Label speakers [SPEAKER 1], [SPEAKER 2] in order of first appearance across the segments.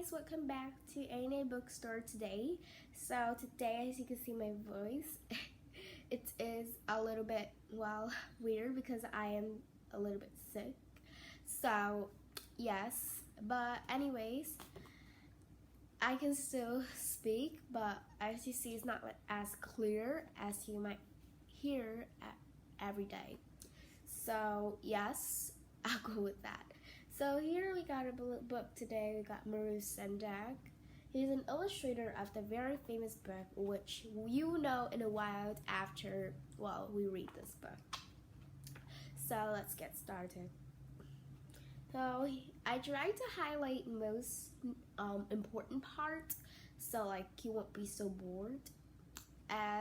[SPEAKER 1] guys, welcome back to A&A Bookstore today. So today, as you can see my voice, it is a little bit, weird because I am a little bit sick. So, yes, but anyways, I can still speak, but as you see, it's not as clear as you might hear every day. So, yes, I'll go with that. So here we got a book today. We got Maurice Sendak. He's an illustrator of the very famous book, which you know in a while after, we read this book. So let's get started. So I tried to highlight most important parts, so like you won't be so bored.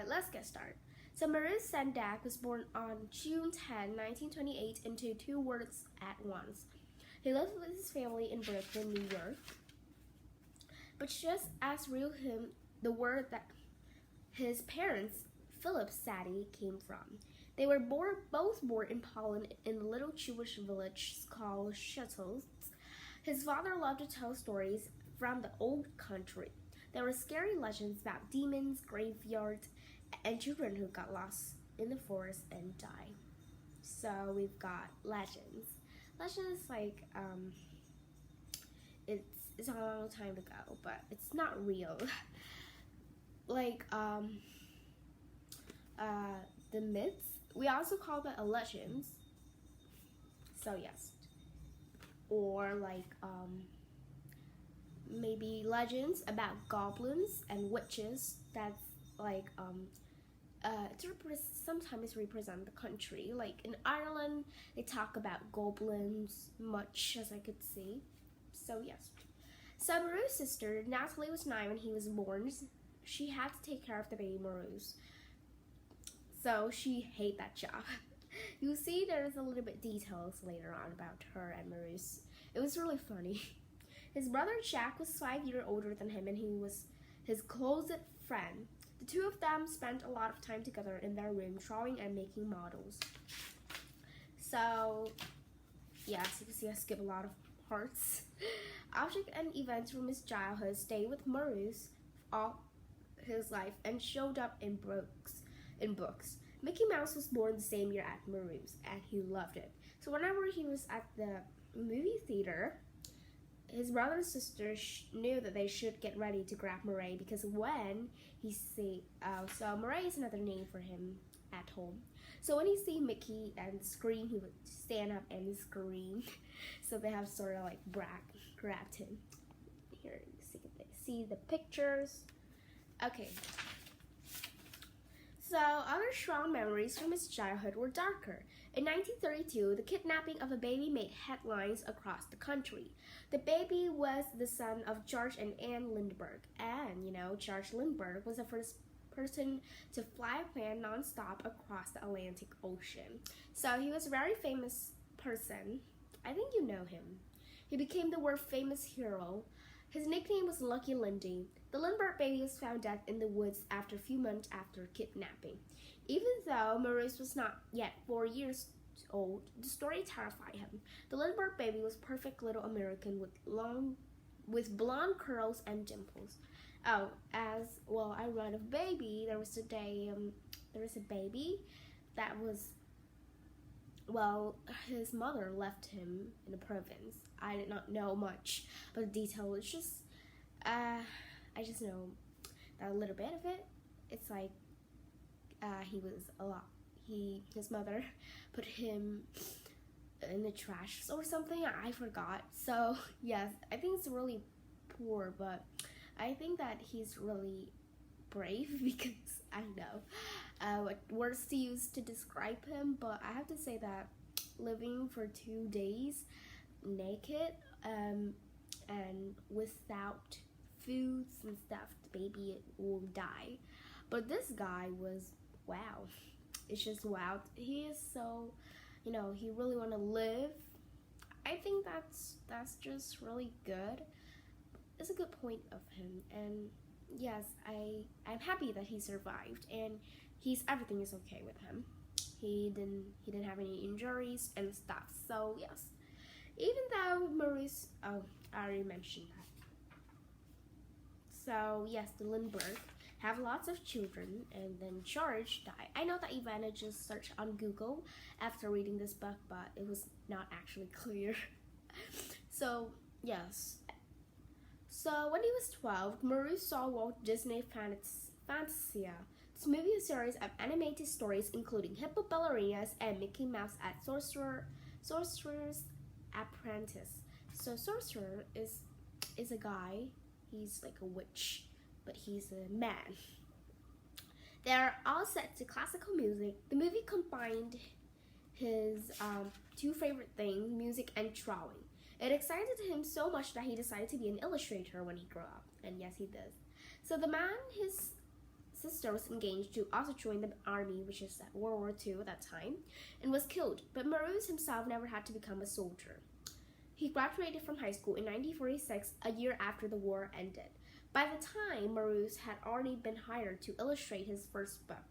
[SPEAKER 1] Let's get started. So Maurice Sendak was born on June 10, 1928 into two words at once. He lived with his family in Brooklyn, New York. But just as real him, the word that his parents, Philip Sadie, came from. They were both born in Poland in a little Jewish village called Shuttles. His father loved to tell stories from the old country. There were scary legends about demons, graveyards, and children who got lost in the forest and died. So we've got legends. Legends like it's a long time ago, but it's not real. Like the myths, we also call them legends. So yes, or like maybe legends about goblins and witches. That's like sometimes represent the country. Like in Ireland, they talk about goblins, much as I could see. So yes. So Maurice's sister, Natalie, was 9 when he was born. She had to take care of the baby Maurice. So she hated that job. You'll see there's a little bit details later on about her and Maurice. It was really funny. His brother Jack was 5 years older than him and he was his closest friend. The two of them spent a lot of time together in their room drawing and making models. So, yes, you can see I skip a lot of parts. Objects and events from his childhood stayed with Maurice all his life and showed up in books. Mickey Mouse was born the same year as Maurice, and he loved it. So whenever he was at the movie theater, his brother and sister knew that they should get ready to grab Murray because when he so Murray is another name for him at home. So when he see Mickey and scream, he would stand up and scream. So they have sort of like grabbed him. Here, see the pictures. Okay. So other strong memories from his childhood were darker. In 1932, the kidnapping of a baby made headlines across the country. The baby was the son of George and Anne Lindbergh. And, George Lindbergh was the first person to fly a plane nonstop across the Atlantic Ocean. So he was a very famous person. I think you know him. He became the world famous hero. His nickname was Lucky Lindy. The Lindbergh baby was found dead in the woods after a few months after kidnapping. Even though Maurice was not yet 4 years old, the story terrified him. The Lindbergh baby was a perfect little American with blonde curls and dimples. Oh, I read of baby. There was a baby that was, his mother left him in the province. I did not know much, but the detail is just, I just know that a little bit of it. It's like, his mother put him in the trash or something. I forgot. So yes, I think it's really poor, but I think that he's really brave because I know what words to use to describe him, but I have to say that living for 2 days naked and without foods and stuff, the baby will die. But this guy was wow. It's just wow. He is so, he really want to live. I think that's just really good. It's a good point of him, and yes, I'm happy that he survived and everything is okay with him. He didn't have any injuries and stuff. So yes, even though Maurice, I already mentioned that. So yes, the Lindbergh have lots of children, and then George died. I know that Ivana just searched on Google after reading this book, but it was not actually clear. So yes. So when he was 12, Maurice saw Walt Disney Fantasia. This movie series of animated stories including Hippo Ballerinas and Mickey Mouse at Sorcerer's Apprentice. So Sorcerer is a guy. He's like a witch, but he's a man. They're all set to classical music. The movie combined his two favorite things, music and drawing. It excited him so much that he decided to be an illustrator when he grew up. And yes, he did. So the man his sister was engaged to also joined the army, which is at World War II at that time, and was killed. But Maurice himself never had to become a soldier. He graduated from high school in 1946, a year after the war ended. By the time, Maurice had already been hired to illustrate his first book.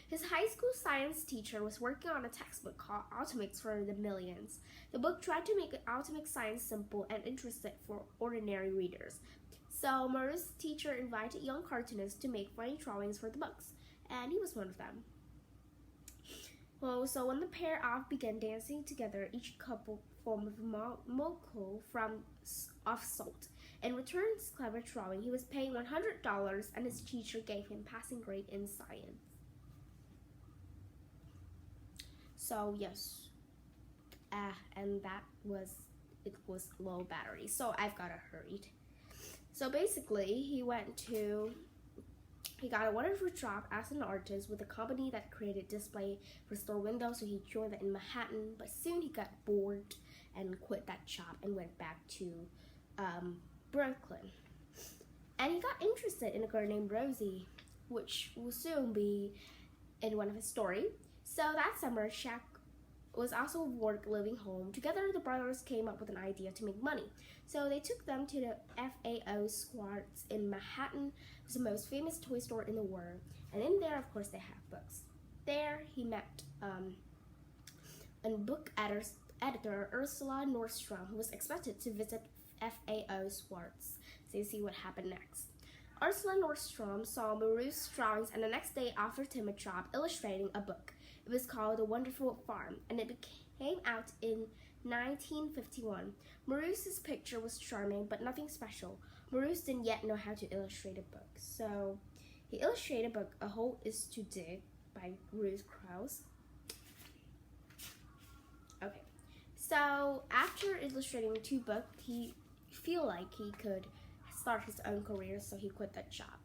[SPEAKER 1] His high school science teacher was working on a textbook called Atomics for the Millions. The book tried to make atomic science simple and interesting for ordinary readers. So Maurice's teacher invited young cartoonists to make funny drawings for the books, and he was one of them. Well, so when the pair off began dancing together, each couple formed a molecule of salt. In return for his clever drawing, he was paid $100, and his teacher gave him passing grade in science. So yes, and it was low battery, so I've gotta hurry. So basically, he got a wonderful job as an artist with a company that created display for store windows, so he joined that in Manhattan, but soon he got bored and quit that job and went back to Brooklyn. And he got interested in a girl named Rosie, which will soon be in one of his stories. So that summer, Shaq was also work living home. Together, the brothers came up with an idea to make money. So they took them to the FAO Schwartz in Manhattan, which is the most famous toy store in the world. And in there, of course, they have books. There, he met a book editor, Ursula Nordstrom, who was expected to visit FAO Schwartz. So you see what happened next. Ursula Nordstrom saw Maurice's drawings and the next day offered him a job illustrating a book. It was called The Wonderful Farm, and it came out in 1951. Maurice's picture was charming, but nothing special. Maurice didn't yet know how to illustrate a book, so he illustrated a book, A Hole Is to Dig, by Ruth Krause. Okay, so after illustrating 2 books, he felt like he could start his own career, so he quit that job.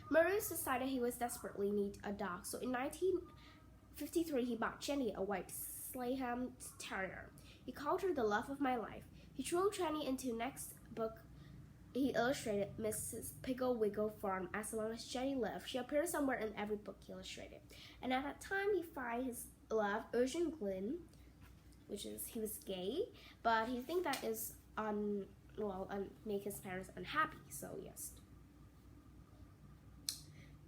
[SPEAKER 1] Maurice decided he was desperately need a dog, so in 1953 he bought Jenny, a white Slayham Terrier. He called her the love of my life. He threw Jenny into next book. He illustrated Mrs. Piggle Wiggle Farm. As long as Jenny lived, she appeared somewhere in every book he illustrated. And at that time, he found his love, Ocean Glynn, which is he was gay, but he think that is make his parents unhappy. So yes.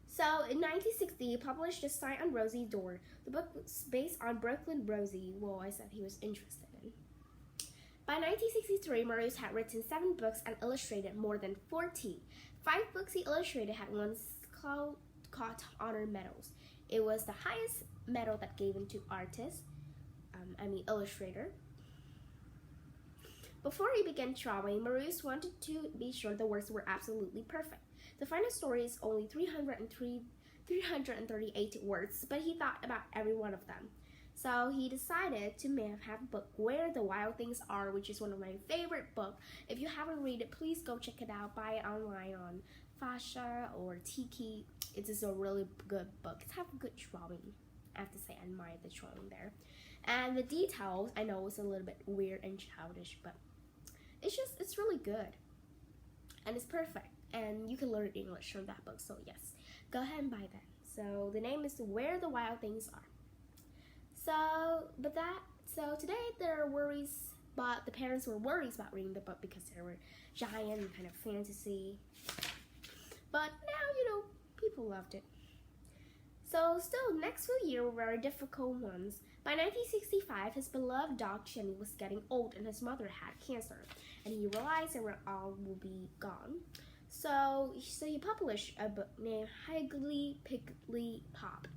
[SPEAKER 1] So in 1960, he published A Sign on Rosie's Door. The book was based on Brooklyn Rosie, I said he was interested in. By 1963, Maurice had written 7 books and illustrated more than 40. 5 books he illustrated had won Scott Honor medals. It was the highest medal that given to illustrator. Before he began drawing, Maurice wanted to be sure the works were absolutely perfect. The final story is only 338 words, but he thought about every one of them. So he decided to have a book, Where the Wild Things Are, which is one of my favorite books. If you haven't read it, please go check it out. Buy it online on Fasha or Tiki. It is a really good book. It's have a good drawing. I have to say, I admire the drawing there. And the details, I know it's a little bit weird and childish, but it's really good. And it's perfect. And you can learn English from that book, so yes. Go ahead and buy that. So the name is Where the Wild Things Are. So today there are worries, but the parents were worried about reading the book because they were giant and kind of fantasy. But now, people loved it. So still, next few years were very difficult ones. By 1965, his beloved dog Jenny was getting old and his mother had cancer, and he realized they all will be gone. So he published a book named Higgly Piggly Pop,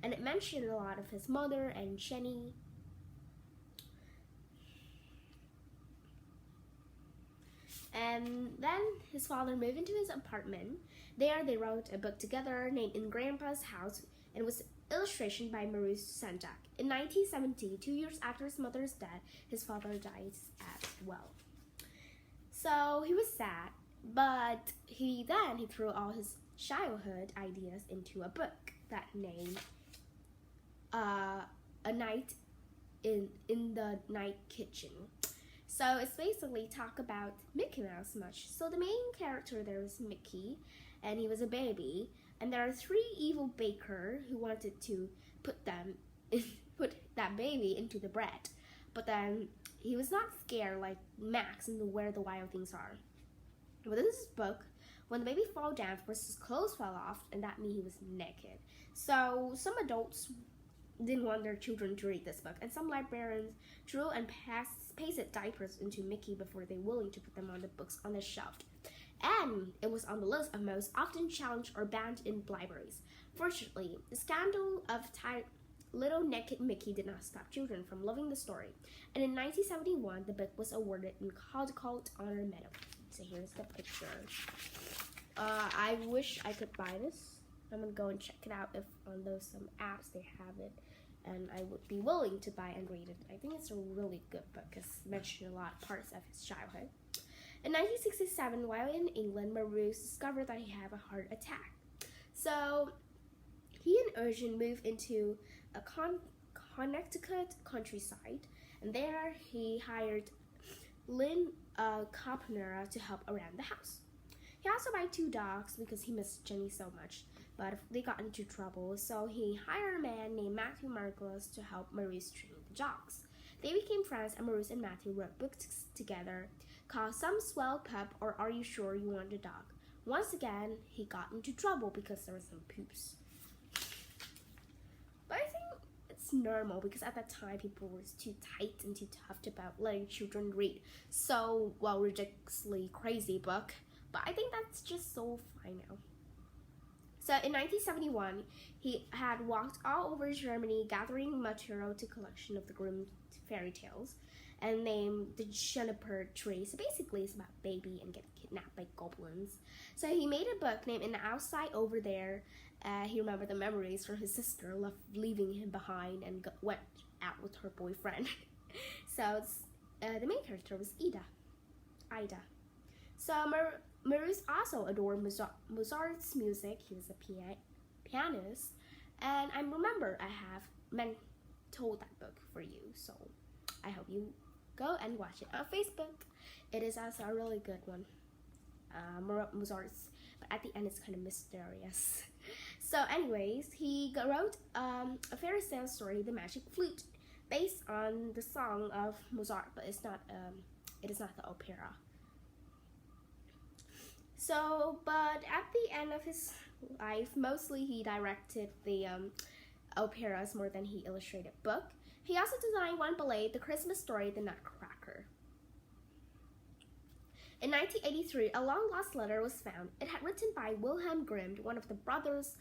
[SPEAKER 1] and it mentioned a lot of his mother and Jenny. And then his father moved into his apartment. There they wrote a book together named In Grandpa's House, and it was illustration by Maurice Sendak. In 1970, 2 years after his mother's death, his father died as well. So he was sad, but he threw all his childhood ideas into a book that named A Night in the Night Kitchen. So it's basically talk about Mickey Mouse much. So the main character there is Mickey, and he was a baby, and there are 3 evil bakers who wanted to put that baby into the bread, but then he was not scared like Max in Where the Wild Things Are. But in this book, when the baby fell down, first his clothes fell off, and that means he was naked. So some adults didn't want their children to read this book, and some librarians drew and pasted diapers into Mickey before they were willing to put them on the books on the shelf. And it was on the list of most often challenged or banned in libraries. Fortunately, the scandal of Little Naked Mickey did not stop children from loving the story, and in 1971, the book was awarded in Caldecott Honor Medal. So here's the picture. I wish I could buy this. I'm gonna go and check it out if on some apps they have it, and I would be willing to buy and read it. I think it's a really good book because it mentions a lot of parts of his childhood. In 1967, while in England, Maurice discovered that he had a heart attack. So he and Eugene moved into a Connecticut countryside, and there he hired Lynn Carpenter to help around the house. He also bought 2 dogs because he missed Jenny so much, but they got into trouble, so he hired a man named Matthew Margolis to help Maurice train the dogs. They became friends, and Maurice and Matthew wrote books together called Some Swell Pup or Are You Sure You Want a Dog? Once again, he got into trouble because there was some poops. But I think it's normal because at that time people were too tight and too tough about letting children read so ridiculously crazy book. But I think that's just so fine now. So in 1971, he had walked all over Germany gathering material to collection of the Grimm fairy tales and named the Juniper Tree. So basically it's about baby and getting kidnapped by goblins. So he made a book named In the Outside Over There. He remembered the memories from his sister leaving him behind and went out with her boyfriend. So the main character was Ida. So Maurice also adored Mozart's music. He was a pianist. And I remember I have told that book for you. So I hope you go and watch it on Facebook. It is also a really good one. Mozart's, but at the end it's kind of mysterious. So anyways, he wrote a fairy tale story, The Magic Flute, based on the song of Mozart, but it is not the opera. So, but at the end of his life, mostly he directed the operas more than he illustrated book. He also designed one ballet, The Christmas Story, The Nutcracker. In 1983, a long-lost letter was found. It had written by Wilhelm Grimm, one of the brothers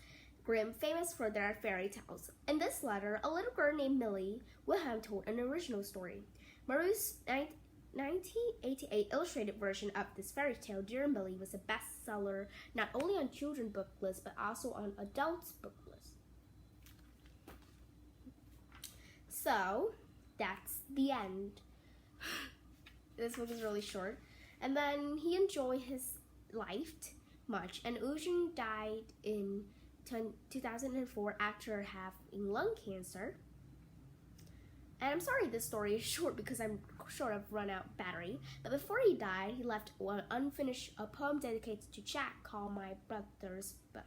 [SPEAKER 1] Grimm, famous for their fairy tales. In this letter, a little girl named Millie, Wilhelm told an original story. Maurice's 1988 illustrated version of this fairy tale, Dear Millie, was a bestseller not only on children's book lists, but also on adults' book lists. So, that's the end. This book is really short. And then he enjoyed his life much, and Eugene died in 2004 after having lung cancer. And I'm sorry this story is short because I'm short of run out battery. But before he died, he left one unfinished poem dedicated to Jack called My Brother's Book.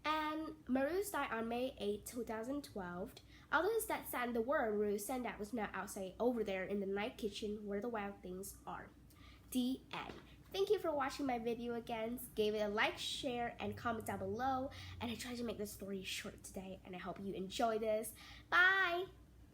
[SPEAKER 1] And Maurice died on May 8, 2012. Although his death saddened the world, Maurice Sendak was now outside over there in the night kitchen where the wild things are. The end. Thank you for watching my video again. Give it a like, share, and comment down below. And I tried to make this story short today, and I hope you enjoy this. Bye!